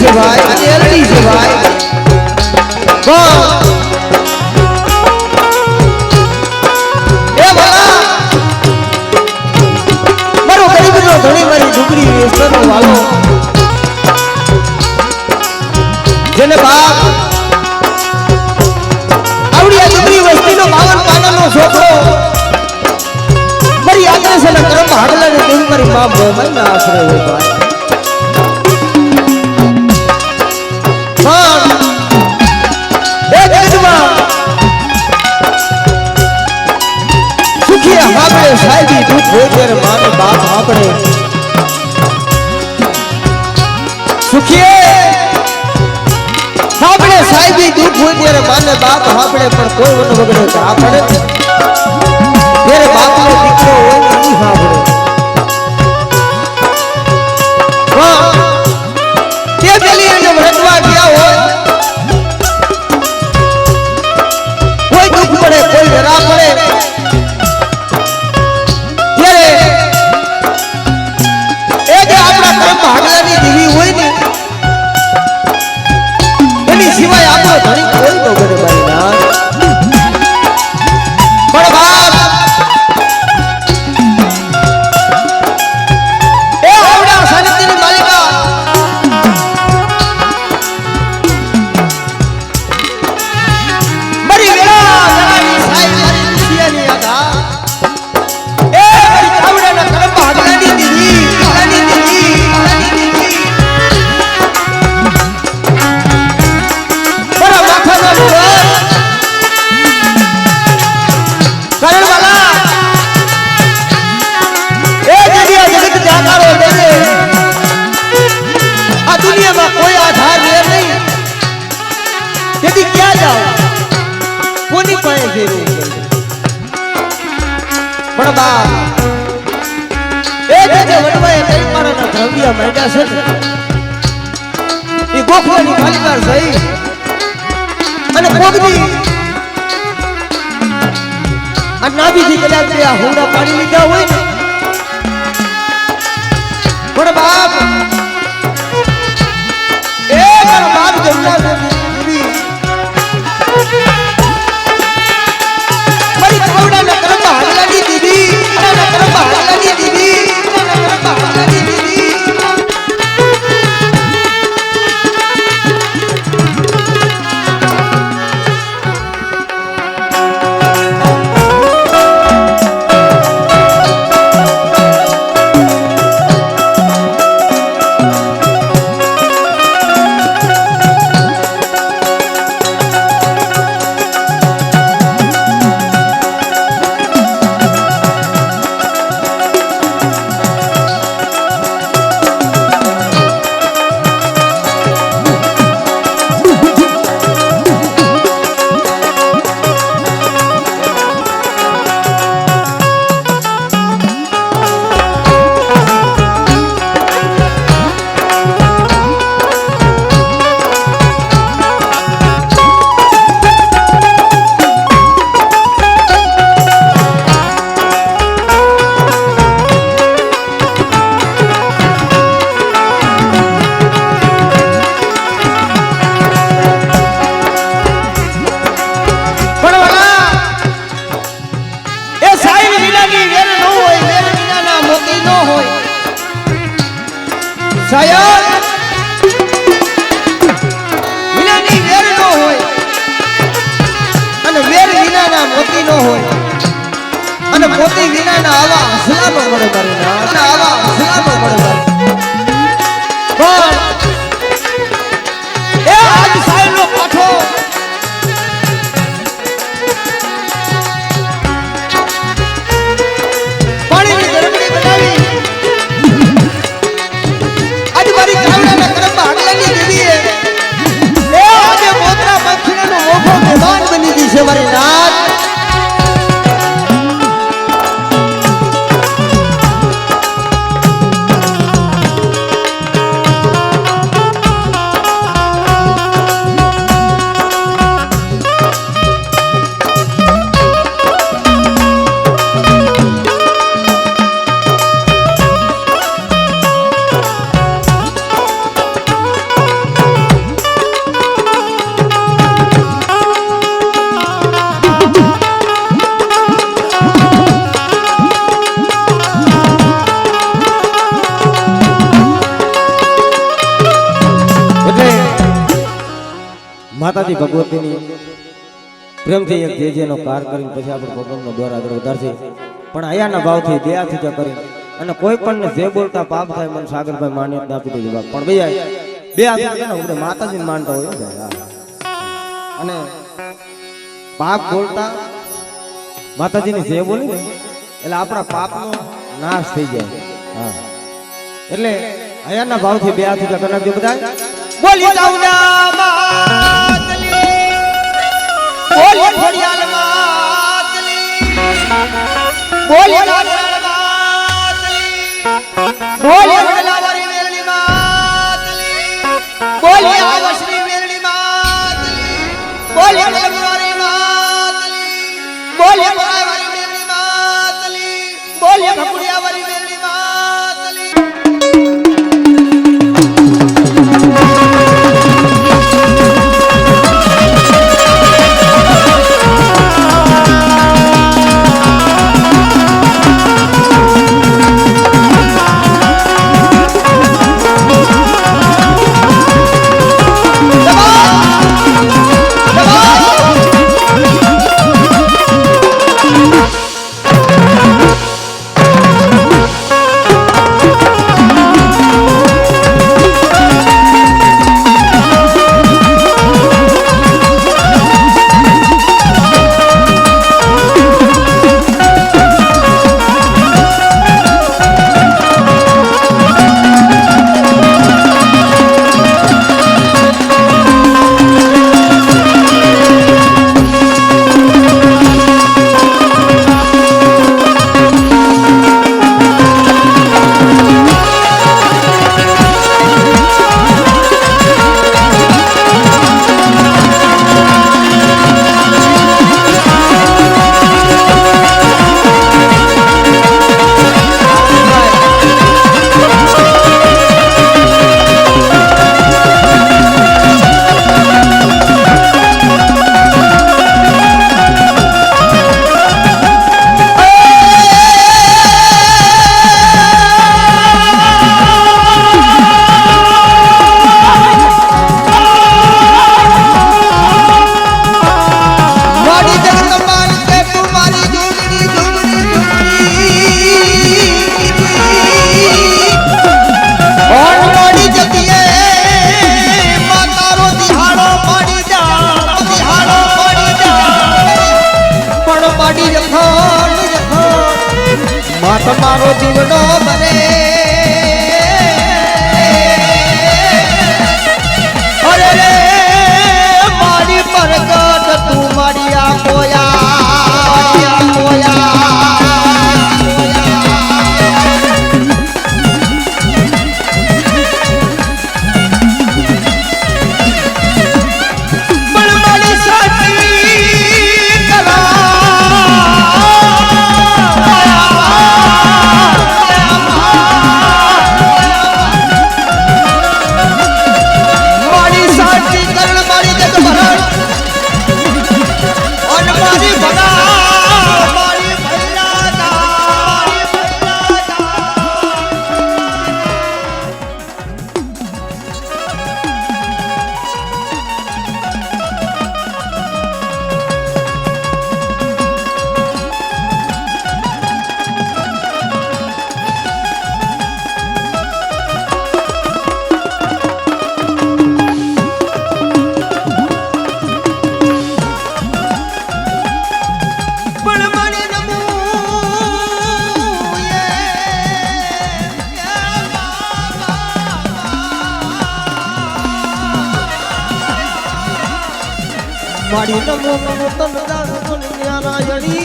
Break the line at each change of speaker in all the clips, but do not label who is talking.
છે ભાઈ અને એલડી છે ભાઈ એ વાલા મારો ગરીબનો ધણી મારી ડુંગરી વેસ્ટરનો વાલો જેને બાપ આવડી આ ડુંગરી વસ્તીનો 52 પાનાનો છોકરો મારી આગ્રહ છે ને કરમ હાડલા ને દેવી મારી બાપ ભાઈ ના આશરે હોય ભાઈ સાહેબી દૂધ હોય ત્યારે માને બાપ આપણે સુખીએ આપણે સાહેબી દૂધ હોય ત્યારે માને બાપ આપણે પણ કોઈ વન વગડે આપણે ત્યારે બાપનો દીકરો હોય નહીં સાંભળે તે પેલી એને વ્રતવા ગયા હોય કોઈ દુઃખ પડે કોઈ જરા પડે ભાગલાની દેવી હોય ને એની સિવાય આપણો ધણી કોઈ તો કરે ભાઈ ના પણ બાપ એ આવડા શાંતિની માલિકા મારી વેળા જવાની સાઈ મારી દુનિયાની આધા એ મારી આવડાના કરમ ભાગલાની દેવી કોઈ આધાર રહે નહીં તેથી ક્યાં જાઓ કોની પાસે ફેરવું પણ બાપ એ જે વડવાએ કઈ મારાના દ્રવ્ય માંડ્યા છે એ ગોખવાની માલિકાર સહી અને કોગની આ નાભીથી કદાચ આ હોડા પાડી લીધા હોય ને પણ બાપ બાપ જમલા મારી કાવડાના કરમ હાડલાની દીદી ના કરમ હાડલાની દીદી ના કરમ હાડલાની દીદી અને મોતી વિનાના આવા હસલાનો મળે મારી ના આવા હસલાનો મળે પણ એ આજ સાહેબનો પાઠો પાણીની ગરમડી બનાવી આજ મારી કાવડાના કરમમાં હાડલાની દેવી એ આજે મોતરા પંખીનો મોખો મેદાન બની ગઈ છે મારી નાથ
માતાજી ભગવતીની પ્રેમથી એક જે જેનો કાર કરીને પછી આપણે ભગવાનનો દ્વાર આગળ વધારશે પણ આયાના ભાવથી દયાથી જ કરીને અને કોઈ પણ જે બોલતા પાપ થાય મને સાગરભાઈ માન્યતા આપી દેજો પણ ભાઈ બે આપણે આપણે માતાજીને માનતા હોય અને પાપ બોલતા માતાજીની જે બોલી ને એટલે આપણા પાપનો નાશ થઈ જાય હા એટલે આયાના ભાવથી બે હાથ ઊંચા કરી નાખજો બધા
બોલી ચાઉના માતલી બોલી ખોડિયાલ માતલી બોલી ગાગરાળ માતલી બોલી વડલાવારી મેરણી માતલી બોલી આવશ્રી મેરણી માતલી બોલી ગલગુરારી માતલી બોલી બરાવારી મેરણી માતલી બોલી ભકુડિયાવારી મેરણી માતલી તમારો જીવનો બને અરે રે મારી પરગટ તું મારી આ કોયા મારી નમો નમો તન દાસ નારાયણી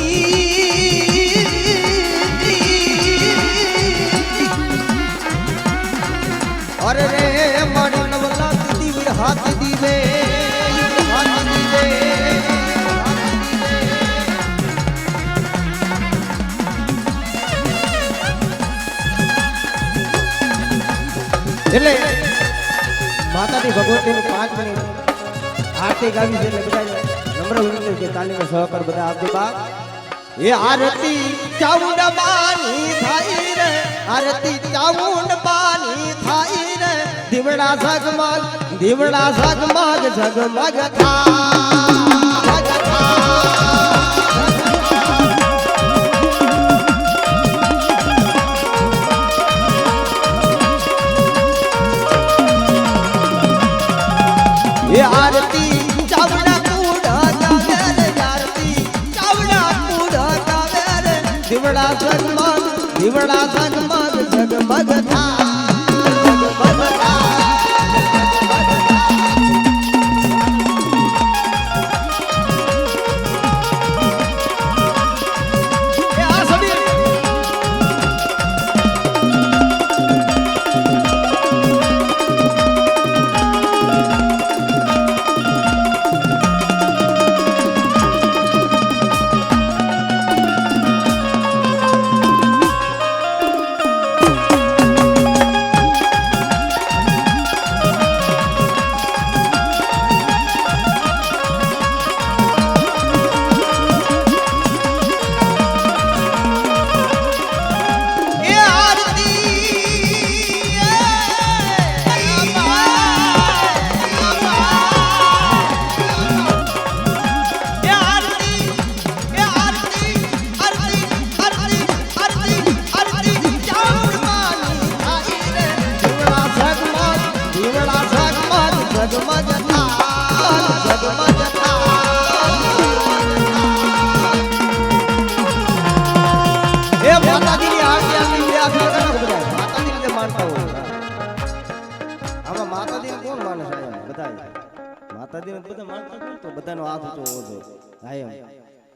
અરે રે મારી નવલા દીવે હાથ દીવે એટલે માતાજી ભગવતીનું 5 મિનિટ આરતી ગાવી છે એટલે બધા નમ્ર વિનંતી કે તાલીનો સહકાર બધા આપજો બા એ આરતી ચાઉંડ બાની થાય રે આરતી ચાઉંડ બાની થાય રે દીવડા ઝગમગ દીવડા ઝગમગ ઝગમગ એ આરતી ચાવડા કુડા ગાવે રે આરતી ચાવડા કુડા ગાવે રે દીવડા ઝગમગ ઝગમગ થા માતાજીને બધા માનતા હોય તો બધાનો હાથ ઊંચો હોવો જોઈએ.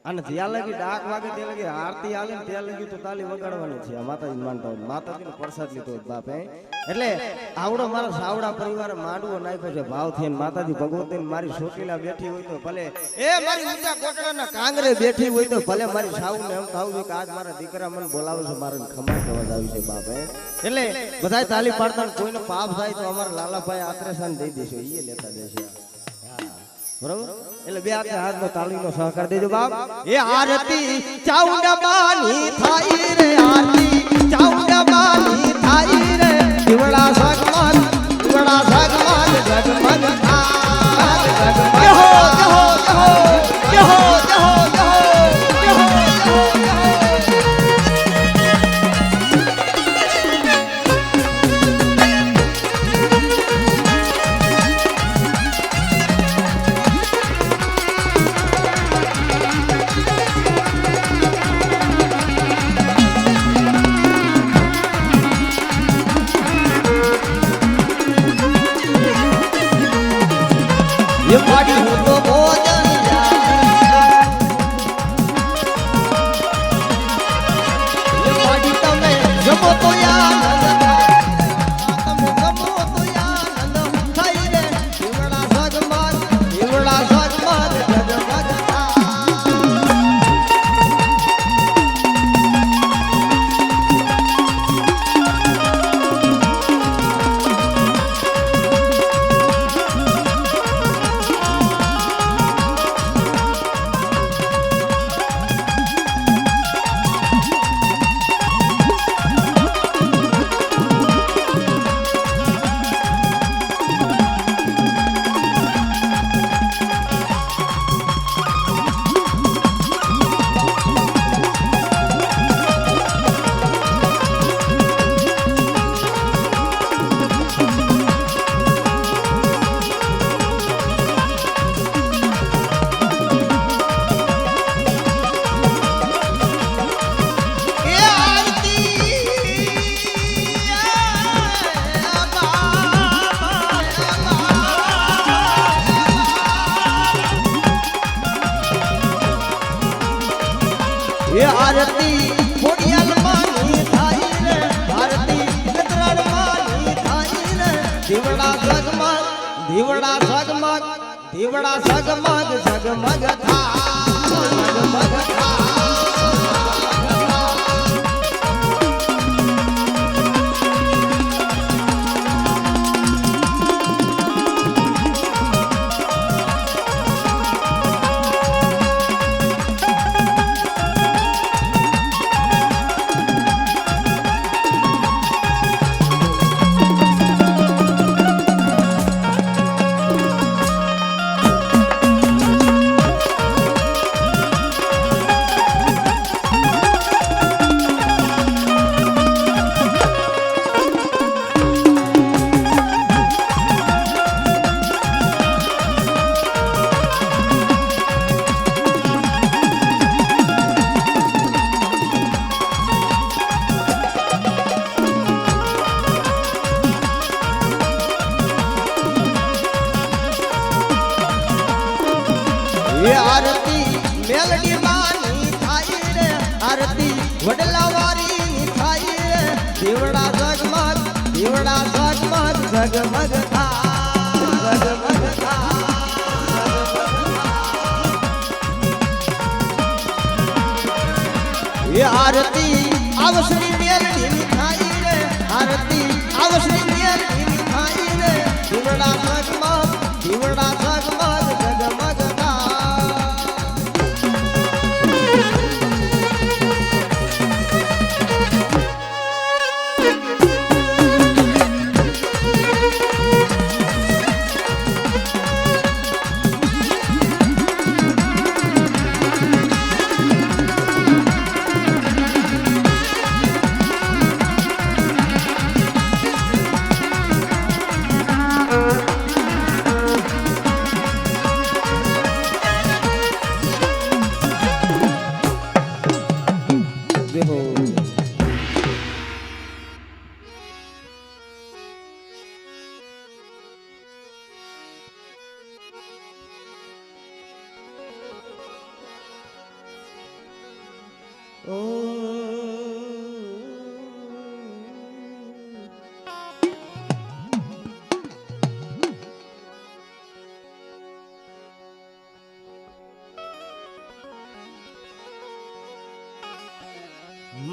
અને જ્યાં લગી ડાક વાગે તે લગી આરતી આલે ને ત્યાં લગી તો તાલી વગાડવાની છે. આ માતાજી માનતા હોય માતાજીનો પ્રસાદ લીધો હોય બાપ એટલે આવડો મારા સાવડા પરિવારે માંડવો નાખ્યો છે ભાવથી. માતાજી ભગવતી મારી સોટીલા બેઠી હોય તો ભલે એ મારી ઊંચા કોટડાના કાંગરે બેઠી હોય તો ભલે મારી સાવને એમ થાવું જોઈએ કે આજ મારા દીકરા મને બોલાવે છે મારે ખમા કહેવા આવી છે બાપ એટલે બધાય તાલી પાડતા કોઈનો પાપ થાય તો અમારા લાલાભાઈ આત્રેસાન દઈ દેશો એ લેતા દેશે બરોબર. એટલે બે હાથનો તાળીનો સહકાર દેજો બાપ. એ આરતી ચાઉંડાબાની થાય રે આરતી ચાઉંડાબાની થાય રે દીવડા ઝગમગ ઝગમગ જય હો જય હો જય હો જય હો જય હો જય હો ये पाड़ी हो तो भोजन ये पाड़ी तमे जमो तो आनंद तमे जमो तो आनंद थाई रे દીવડા ઝગમગ ઝગમગ ये आरती खोडियाल मानी थाई रे आरती नतराण मानी थाई रे દીવડા ઝગમગ ઝગમગ થા ઝગમગ થા વડલા વારી મીઠાઈ રે દીવડા જગમગ જગમગ થા જગમગ થા એ આરતી આવસની મેલડી મીઠાઈ રે આરતી આવસની મેલડી મીઠાઈ રે દીવડા જગમગ જગમગ થા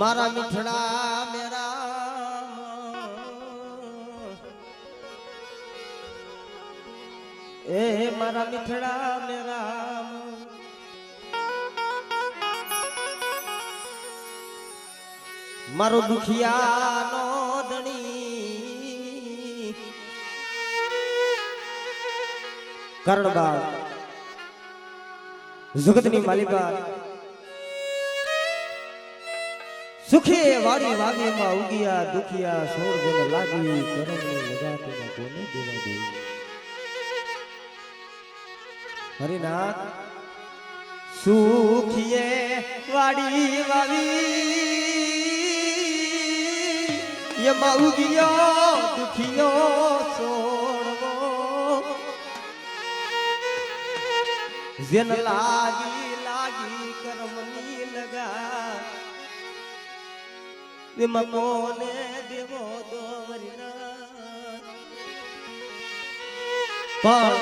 મારા મીઠડા મેરા એ મારા મીઠડા મેરા મારો દુખિયાનો ધણી કરણબા જગતની માલિકા સુખે વાડી વાગીમાં ઉગિયા દુખિયા સોર જેને લાગી કરમની લગાતીમાં કોને દેવા દે હરિનાથ સુખીએ વાડી વાવી એમાં ઉગિયો દુખિયો સોરવો જેને લાગી કરમની લગા એમાં કોને દેવો દો પણ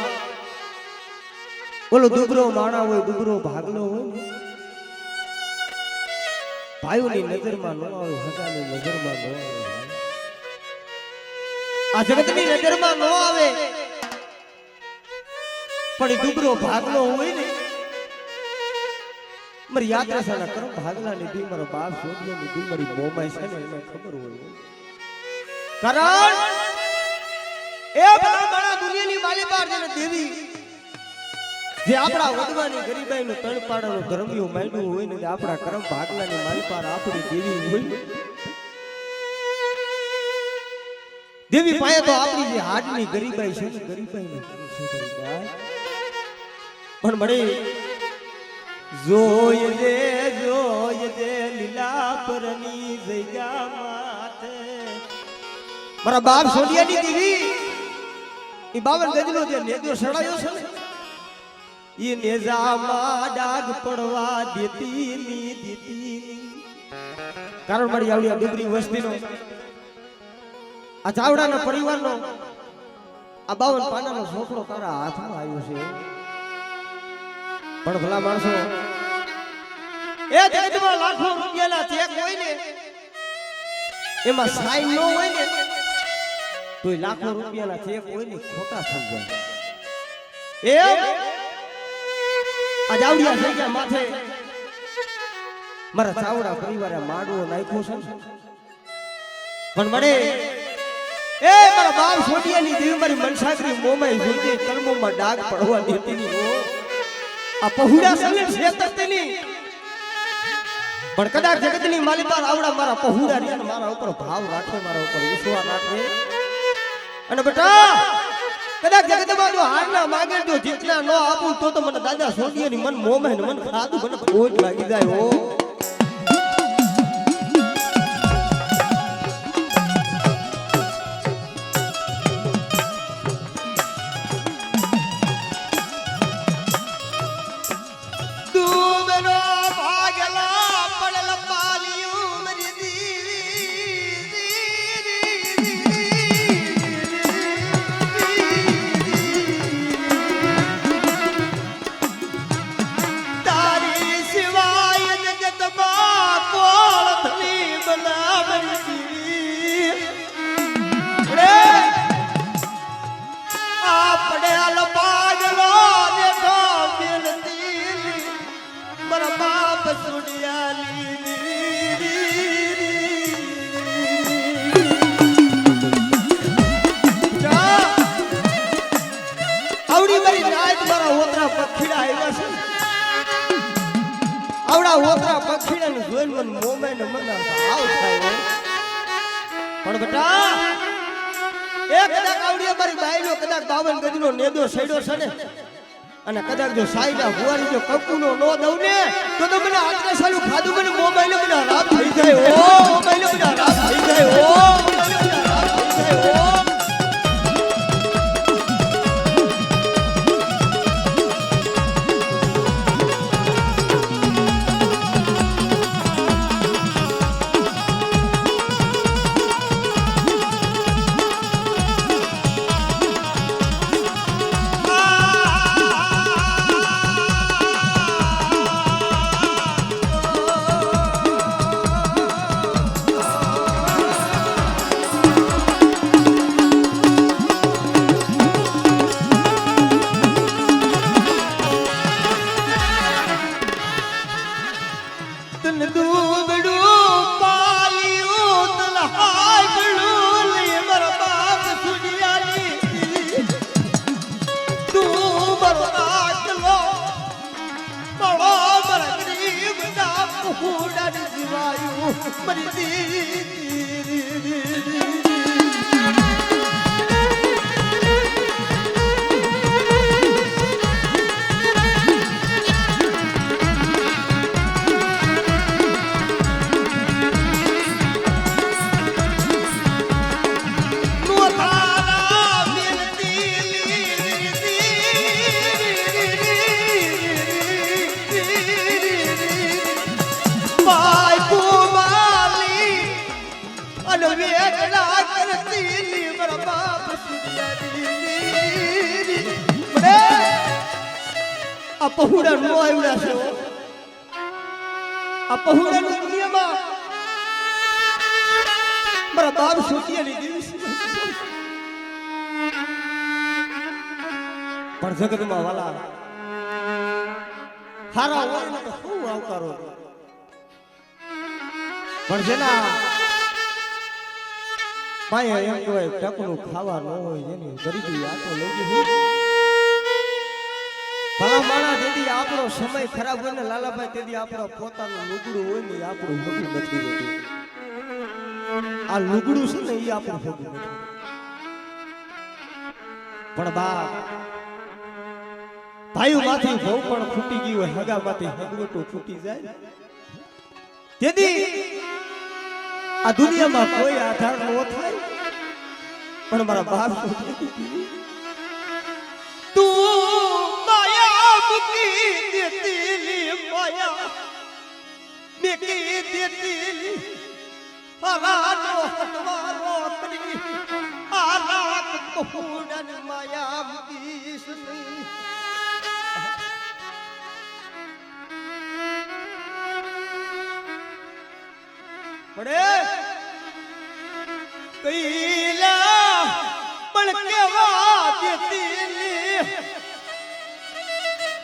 ઓલો દુબરો માણા હોય દુબરો ભાગલો હોય ભાઈઓની નજરમાં ન આવે હગાની નજરમાં ન આવે આ જગતની નજરમાં ન આવે પણ દુબરો ભાગલો હોય ને મારી યાત્રા સાના કરમ ભાગલા ની મારો બાપ શોધ્યો ની મારી મોમાઈ છે ને એને ખબર હોય કારણ એ ભલા દુનિયાની માલી પાર જેને દેવી જે આપણા વડવાની ગરીબાઈનું તણપાડાનું ધર્મિયું માંડ્યું હોય ને આપણા કરમ ભાગલાની માલી પાર આપણી દેવી હોય દેવી પાસે તો આપણી જે હાડની ગરીબાઈ છે ને ગરીબાઈ પણ મળે જોય દે લીલા પરની જગ્યા માથે મારા બાપ સોડિયાની દેવી ઈ 52 ગજનો જે નેજો સડાયો છે ને ઈ નેજામાં ડાગ પડવા દેતી ની કારણ મારી આવડી આ ડુગરી વસ્તીનો આ ચાવડાના પરિવારનો આ 52 પાનાનો છોકરો તારા હાથમાં આવ્યો છે પણ ભલા માણસો એ જગતમાં લાખો રૂપિયાના ચેક હોય ને એમાં સાઈન ન હોય ને તો લાખો રૂપિયાના ચેક હોય ને ખોટા થઈ જાય એ આ જાવડિયા થઈ ગયા માથે મારા ચાવડા પરિવારે માડવો નાખ્યો છે પણ મને એ મારા બાપ છોડિયાની દેવી મારી મનસાગરી મોમાઈ જોઈ કર્મોમાં ડાઘ પડવા દેતી ની હો આ પહુડા સને છેતરતીની પણ કદાચ જગતની માલિકા આવડા મારા પહુડા રે મારા ઉપર ભાવ રાખે મારા ઉપર વિશ્વાસ રાખે અને બેટા કદાચ જગતમાં જો હારના માંગે જો જીતના ન આપું તો મને દાદા સોડિયાની મન મોમે ને મન ખાધું મને ખોટ લાગી જાય હો તું મેરો ભાગલા પડલ પાલિયું મોમે ને મને ભાવ થાય હો. પણ બેટા એ કદાચ આવડી મારી બાઈનો કદાચ 52 ગજનો નેદો સડ્યો છે ને અને કદાચ જો સાઈડા હુવારી જો કપૂનો નો દઉં ને તો મને આટલે સાલું ખાધું મને મોબાઈલ મને રાત થઈ જાય ઓ મોબાઈલ મને રાત થઈ જાય ઓ મોબાઈલ મને રાત થઈ જાય ઓ. પहुડા નો આવ્યા છે આ પहुડા ની દુનિયામાં મારા બાપ સુતિયાની દિવસ પણ જગતમાં વાલા હારા હોય ને તો શું આવકારો પણ જેના પાયે એમ કહેવાય ટકનું ખાવા ન હોય જેની ગરીબી આતો લઈ ગઈ ભલા માણા તેથી આપણો સમય ખરાબ હોય ને લાલાભાઈ તેથી આપણો પોતાનું લુગડું હોય ને આપણું હગું નથી રહેતું. આ લુગડું છે ને એ આપણું હગું નથી. પણ બા ભાઈઓ માંથી બહુ પણ ફૂટી ગયું હોય હગા માંથી હગવટો ફૂટી જાય તેથી આ દુનિયામાં કોઈ આધાર ન થાય. પણ મારા બાપ પણ કેવા દેતી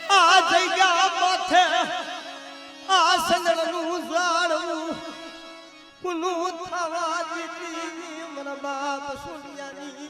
આ જગ્યા માથે આ સંદળનું ઝાડવું કુનું થવા દીધી મારા બાપ સોનિયાની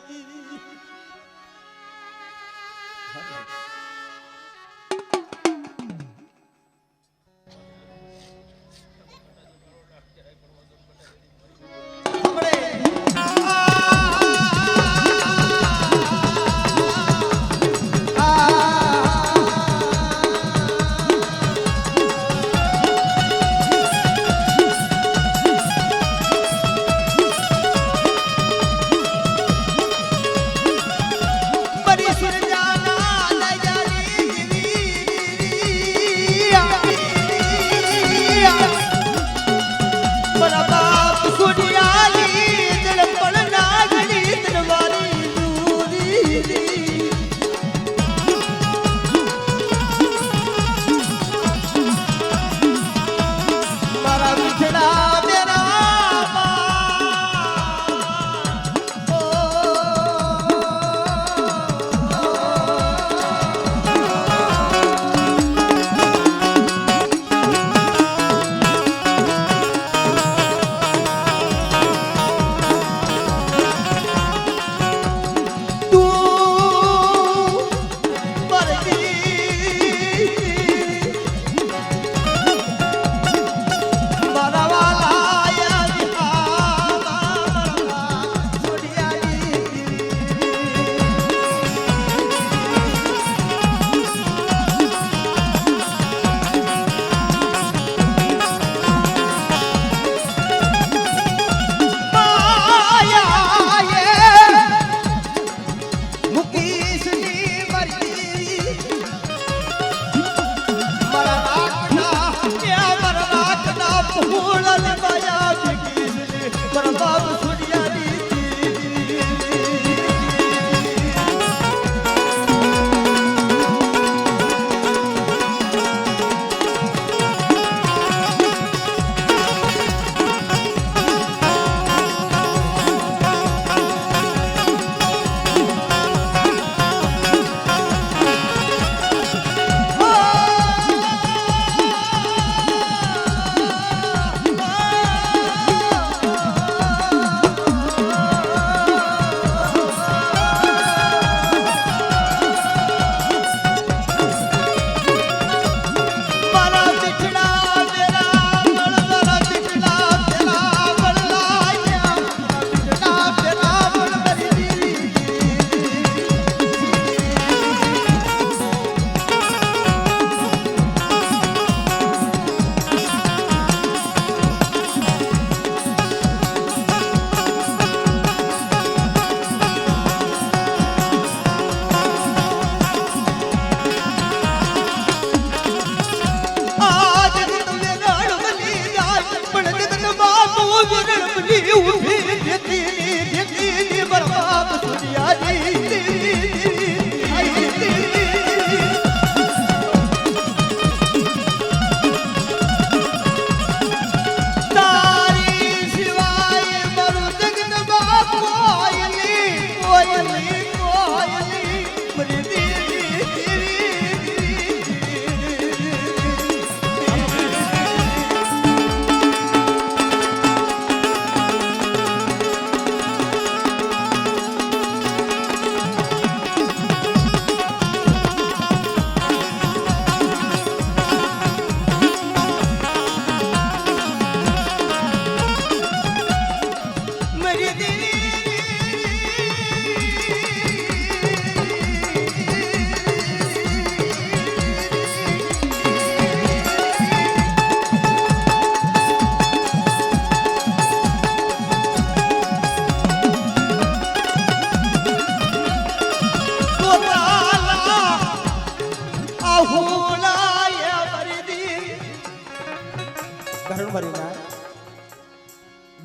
વાલી માયા ભેગી મારા બાપ છોડિયાની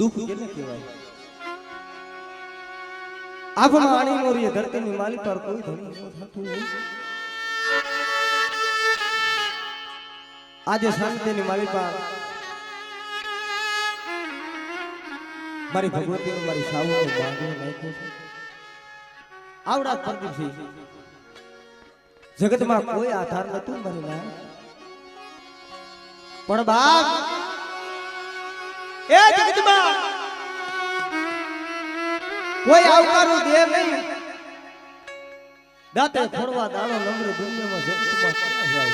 દુઃખ કેને કહેવાય આભમાં આણી મોરી ધરતીની માલી પર કોઈ ધણી ન થતું હોય આજે શાંતિની માલી પર મારી ભગવતીનો મારી સાવનો બાંધો નાખ્યો છે આવડા પરદીપથી જગતમાં કોઈ આધાર નતું મારી ના પણ બાપ એ જગતમાં કોઈ આવકારું દે નહીં દાતે ખોડવા દાડો નમ્ર દુનિયામાં જગતમાં ક્યાં જાવ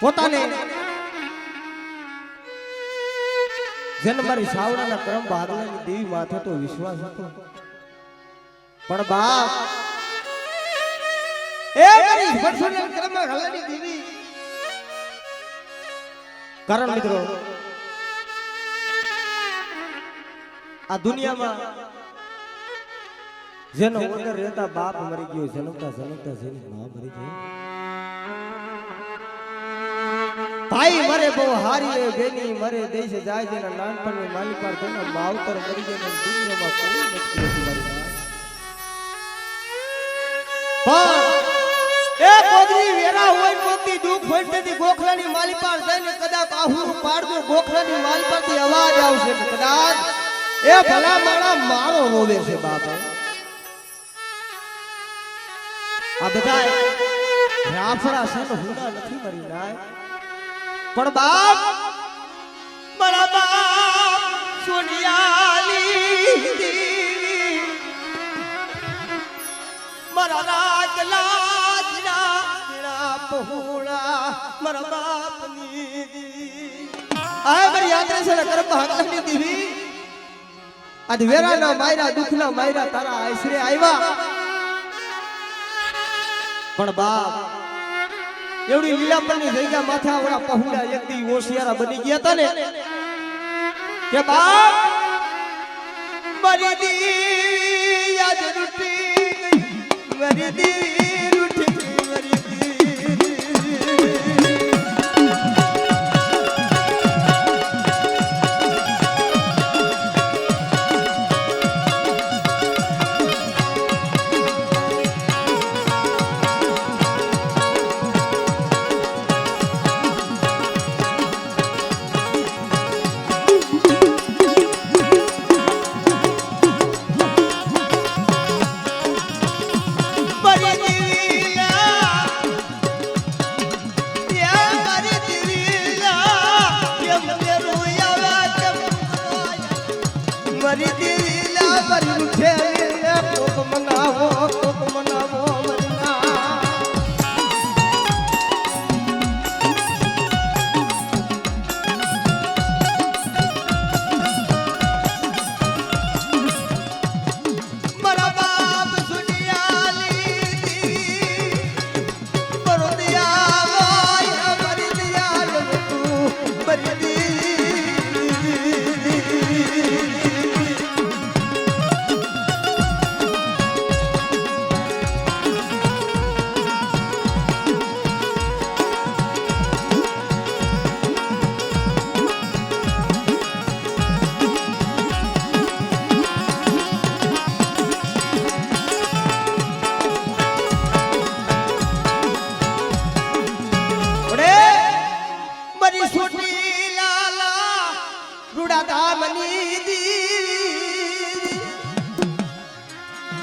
પોતાને જેને મારી સાવડાના કરમ ભાગલાની દેવી માથે તો વિશ્વાસ હતો પણ બાપ એ મારી ભરસોના કરમ ભાગલાની દેવી કારણ મિત્રો આ દુનિયામાં જેનો વગર રહેતા બાપ મરી ગયો જન્મતા જન્મતા જેની માં મરી ગઈ ભાઈ મરે બહુ હારી રે બેની મરે દેશ જાય જેના નાનપણની માલી પર તેના માવતર મરી ગયો દુનિયામાં કોઈ નથી મારી પણ એ કોદરી વેરા હોય કોતી દુખ હોય તેથી ગોખલાની માલી પર જઈને કદાચ આહુર પાડજો ગોખલાની માલી પરથી અવાજ આવશે કદાચ એ ભલા મારા મારો રોવે છે બાપ આ બધા રાફડા છે ને હુડા નથી મરી નાય પણ બાપ મારા બાપ સોનિયાલી દેવી મારા રાજલા પહોળા મારા બાપની આ મારી યાત્રા છે ને કરમ ભાગલાની દેવી આજ વેરાના માયરા દુખના માયરા તારા આશરે આવ્યા પણ બાપ એવડી લીલાપણની જગ્યા માથે આવડા પહોળા એક દી હોશિયારા બની ગયા હતા ને કે બાપ મારી દી યાદ રૂઠી ગઈ મારી દી રૂઠી ગઈ મારી દી મરી દીલા મરી ઉઠેલી કોક મનાવો મરના મારા બાપ સુનિયાલી બરોદિયા મરી દિયા તું મરી દી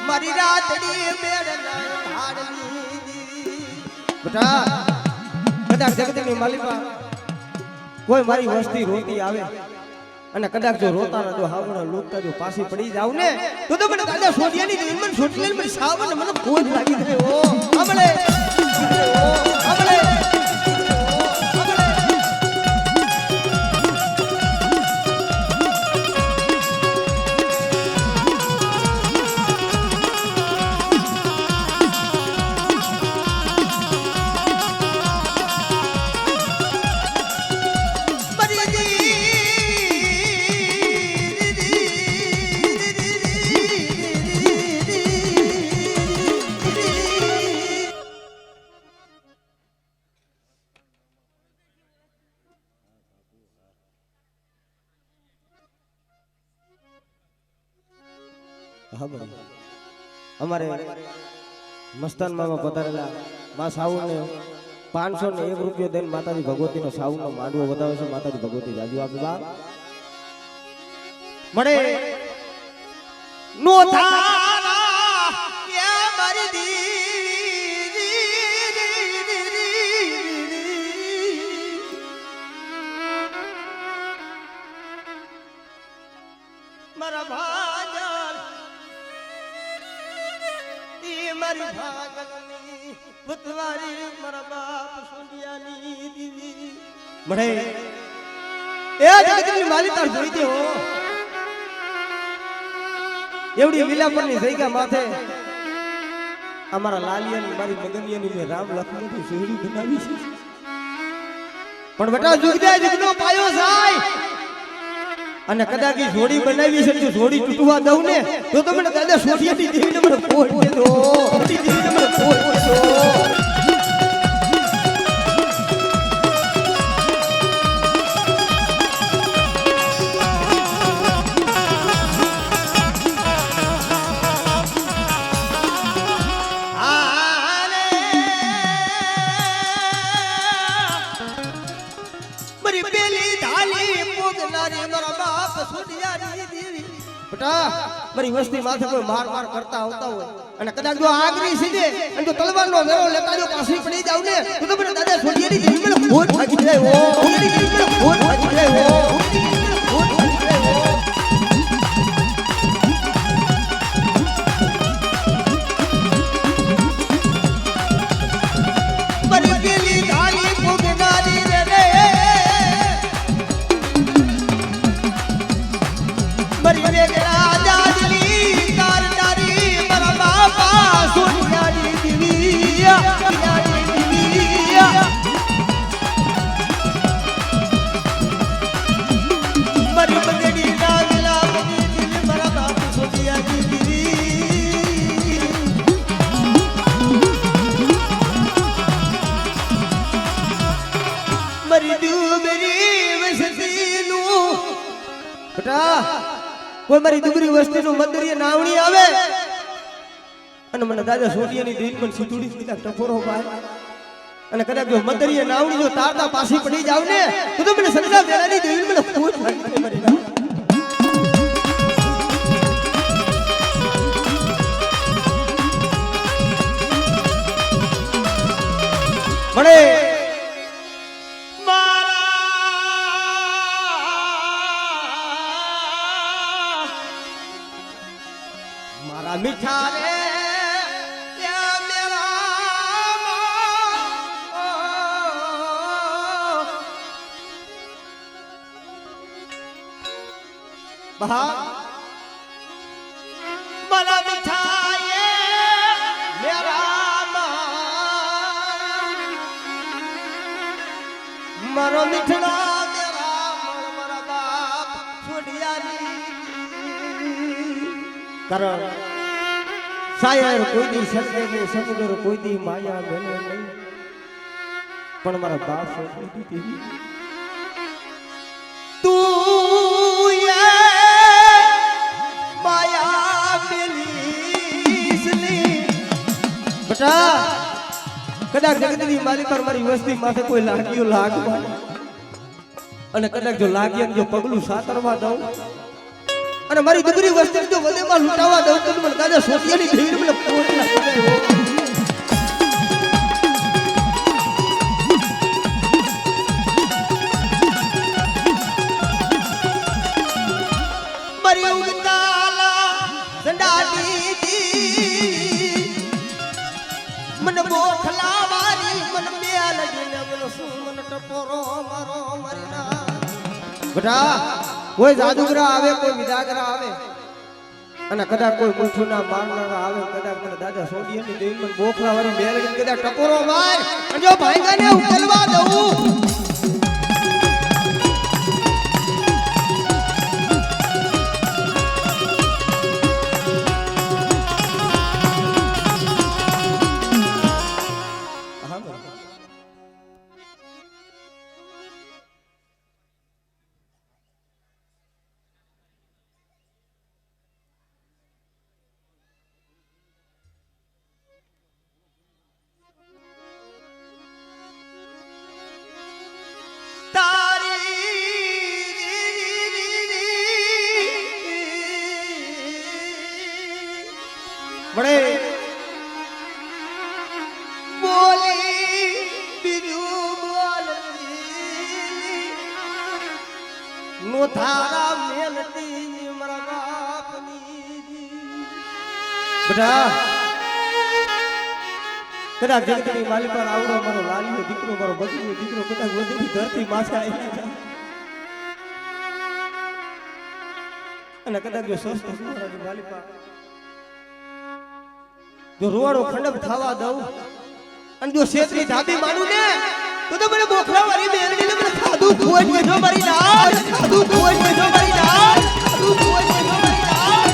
મારી રાતડી મેળના ઢાળની બેટા કદાચ જગતની માલિકા કોઈ મારી વસ્તી રોતી આવે અને કદાચ જો રોતા ના જો હાવડા લોકતા જો પાછી પડી જાવ ને તો મને દાદા સોડિયાની મન સોટલેલ મને સાવન મને ખોજ લાગી ગયો ઓ આમળે આમળે અમારે મસ્તાન મામા પધારેલા મા સાઉને 501 રૂપિયો દઈને માતાજી ભગવતીનો સાઉનો માંડવો વધાવે છે. માતાજી ભગવતી જાજુ આપે બા મળે નો થારા કે મારી મારા ભાજર મારી ભાગની ભૂતવારી મારા બાપ સુંડિયાની દીદી મળે એ જગતની માલી તાર જોઈ દે હો એવડી લીલાપરની જગ્યા માથે અમારા લાલિયાની મારી મગનિયાની મેં રામ લક્ષ્મણની સોહરી બનાવી છે. પણ બેટા જુગદે જુગનો પાયો જાય અને કદાચ ઈ જોડી બનાવી છે તો જોડી તૂટવા દઉં ને તો તમને દાદા સોડિયાની દેવીને મને ફોડ દેજો દેવીને મને ફોડ દેજો. મારી પેલી ઢાલી પોગનારી મારા બાપ સુનિયાની દેવી બેટા મારી વસ્તી માથે કોઈ માર કરતા આવતા હોય અને કદાચ જો આગરી સીધે અને જો તલવારનો મેળો લેતા જો પાછી પડી જાવ ને તો મને દાદા સુનિયાની દેવી મને ભૂત ભાગી જાય ઓ સુનિયાની દેવી મને ભૂત ભાગી જાય ઓ ભૂત ભાગી જાય ઓ. મારી પેલી ઢાલી પોગનારી રે મારી વેગડા જાજલી તારનારી મારા બાપા સુનિયાની દેવી મારી બગડી નાગલા બગડી મારા બાપ સુનિયાની દેવી મારી ડુબરી વસતીનું બેટા કોઈ મારી દુબરી વસ્તીનું મંદિર નાવણી આવે અને મને દાદા સોટિયાની દેવી પણ સીધુડી સીધા ટપોરો ભાઈ અને કદાચ જો મંદિર નાવણી જો તારતા પાછી પડી જાવ ને તો મને સદા વેળાની દેવી મને ખૂબ લાગી મારી મળે મીઠા રે મારા મીઠાએ મેરા મારો મીઠડા મેરા મારા બાપ છોડિયાની કારણ શાયર કોઈ દી સજે ને સમુદ્ર કોઈ દી માયા મેલે નહીં પણ મારા બાપ છોડી દીધી તું માયા મેલીસની બેટા કદાચ જગતની મારી પર મારી વસ્તી માથે કોઈ લાગ્યો લાગવા અને કદાચ જો લાગ્યો જો પગલું સાતરવા દઉં અને મારી દીકરી વસ્તી જો વધેમાં લૂંટાવા દઉં તો મને દાદા સોટિયાની ભીડ મને પોટ લાગે મારી ઉગતાલા સંડાડી મન બોખલા વારી મન મેલ ગને મન સુમન ટપોરો મારો મરીના બેટા કોઈ જાદુગરા આવે કોઈ વિદાગરા આવે અને કદાચ કોઈ મુઠુના મારનારા આવે કદાચ મને દાદા સોડિયાની દેવી મન બોખલા વારી મેલ ગને કદાચ ટપોરો માર અને જો ભાઈગાને ઉકેલવા દઉં બડે બોલી બીજું બોલતી નો થારા મેલતી મારા બાપની બેટા કદાચ જગતની માલી પર આવડો મારો લાલીનો દીકરો મારો બગડીનો દીકરો કદાચ વધેલી ધરતી માથે આવી અને કદાચ જો સ્વસ્થ મારા માલી પર જો રોવાડો ખંડપ થવા દઉં અને જો શેતરી ધાબી માનું ને તો મને બોખલા વાળી બેરડીને મને ખાધું ખોજ બેઠો મારી નાળ ખાધું ખોજ બેઠો મારી નાળ ખાધું ખોજ બેઠો મારી નાળ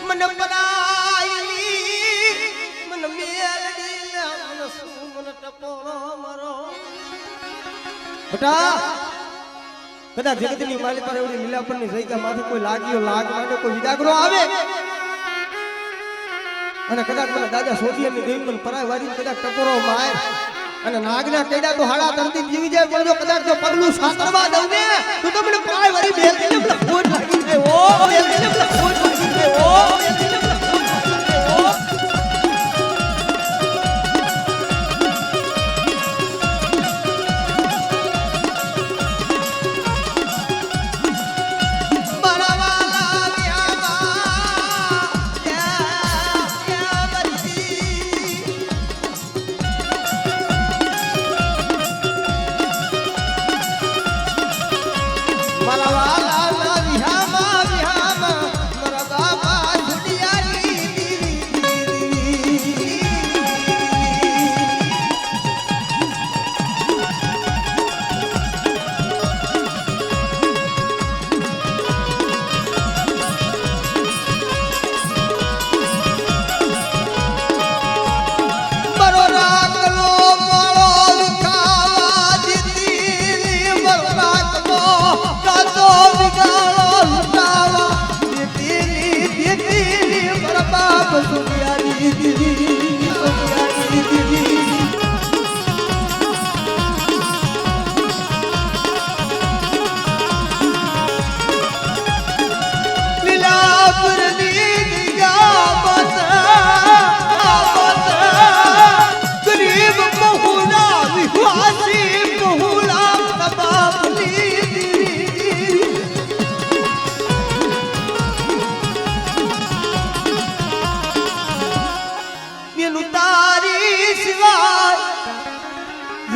મને બનાઈલી મને મેલડી મને સુમન ટપોરો મારો બેટા કદાચ જગતની માલી પર એવડી લીલાપણની જગ્યા માથે કોઈ લાગ્યો લાગ માટે કોઈ વિદાગરો આવે અને કદાચ મને દાદા સોટિયાની દેવી મને પરાય વારી કદાચ ટકોરો માર અને નાગના કેડા તો હાડા તરતી જીવી જાય પણ જો કદાચ જો પગલું સાતરવા દઉં ને તો મને પરાય વારી બેલ દઈને મને ખોટ લાગી જાય ઓ બેલ દઈને મને ખોટ લાગી જાય ઓ બેલ દઈને મને ખોટ લાગી જાય ઓ મારા વાલા વિહામા વિહામા મારા બાબા છોડિયા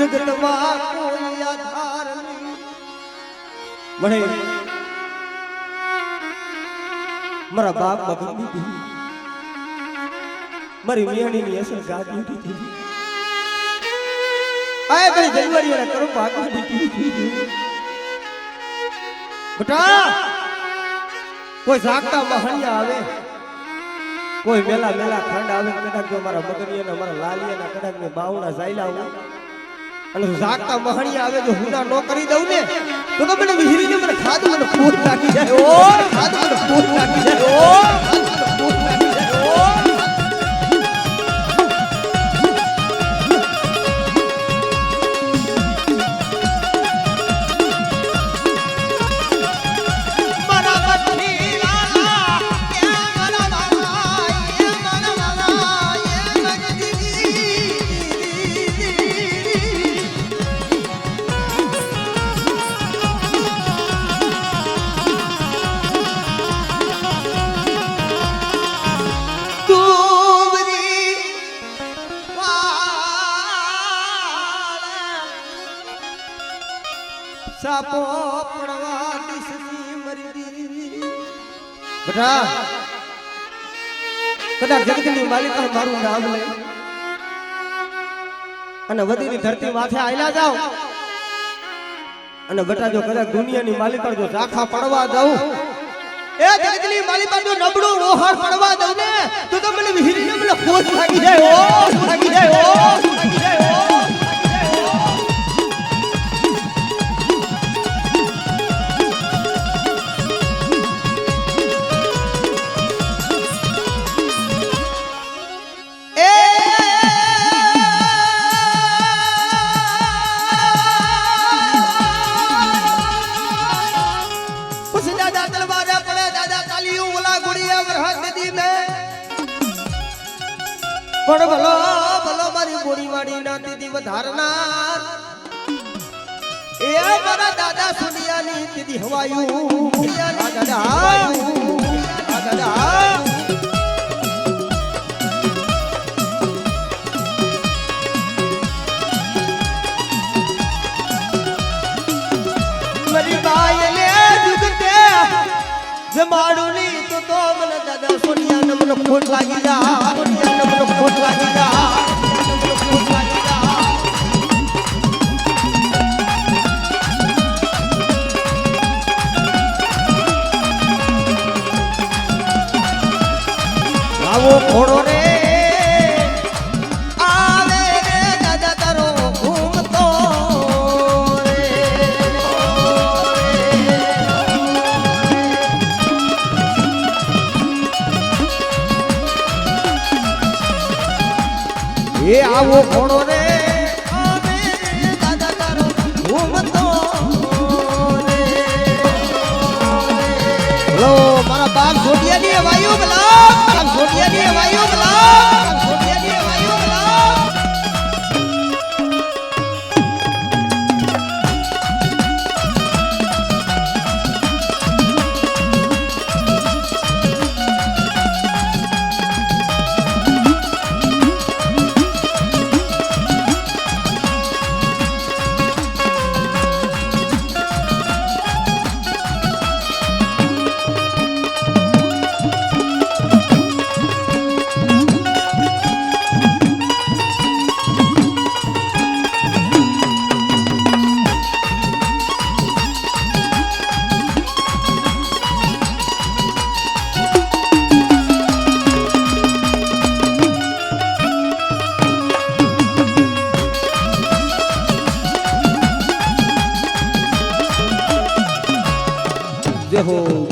જગતમાં કોઈ આધાર નહીં મને મારા બાપ બગડી દીધી મારી મિયાણીની અસર ગાદી દીધી આય ભાઈ જનવરીઓને કરું ભાગી દીધી બેટા કોઈ જાગતા મહણિયા આવે કોઈ મેલા મેલા ખંડ આવે કદાચ જો મારા મગનિયાના મારા લાલિયાના કદાચ મેં બાવણા જાયલા હું અને જાગતા મહણિયા આવે જો હુના નો કરી દઉં ને તો મને વિહરીને મને ખાધું મને ફૂટ લાગી જાય ઓ ખાધું મને ફૂટ લાગી જાય ઓ ફૂટ લાગી જાય ઓ સાપો પડવા દિશની મરી દી બેટા કદાચ જગતની માલિકા મારું નામ લે અને વધીની ધરતી માથે આયલા જાવ અને બેટા જો કદાચ દુનિયાની માલિકા જો ઝાખા પડવા દઉં એ જગતની માલિકા જો નબળું ઓહાર પડવા દઉં ને તો મને વિહીરીને મને ખોટ લાગી જાય ઓ લાગી જાય ઓ લાગી જાય ઓ પણ ભલો ભલો મારી બોરી વાડી ના દીદી વધારનાર એ મારા દાદા સુનિયાની દીદી હવાયું દાદા મારી બાઈ લે દુખતે જમાડું ની તો મને દાદા સોનિયા ને મને ખોટ લાગી જા સોનિયા ને મને ખોટ લાગી જા ખોટ લાગી જા આવો ઘોડો રે આવે રે દાદા તારો ઘૂમતો એ આવો ઘોડો રે આવે રે દાદા તારો ઘૂમતો રે લો મારા બાપ છોડિયાની વાયુ બલા બાપ છોડિયાની વાયુ બલા બાપ છોડિયાની વાયુ બલા જય હો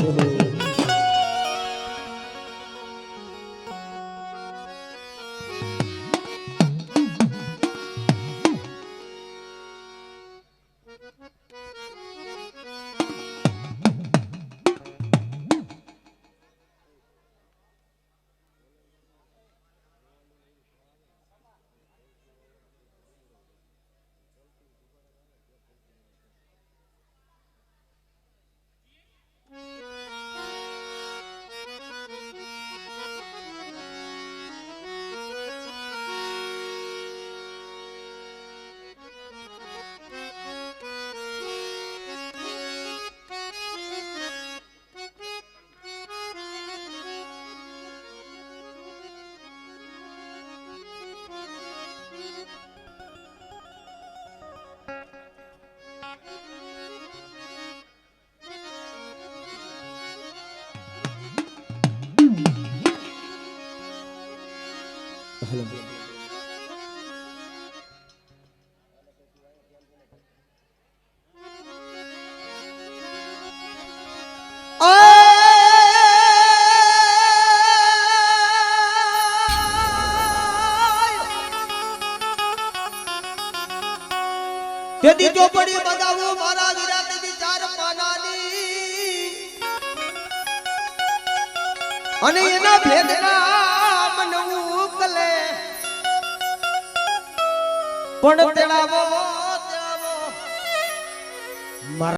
હાલો. તેથી ચોપડી બગાવો મારા વિરાટની ચાર પાનાની અને એના ભેદના મન ઉકલે પણ તેડાવો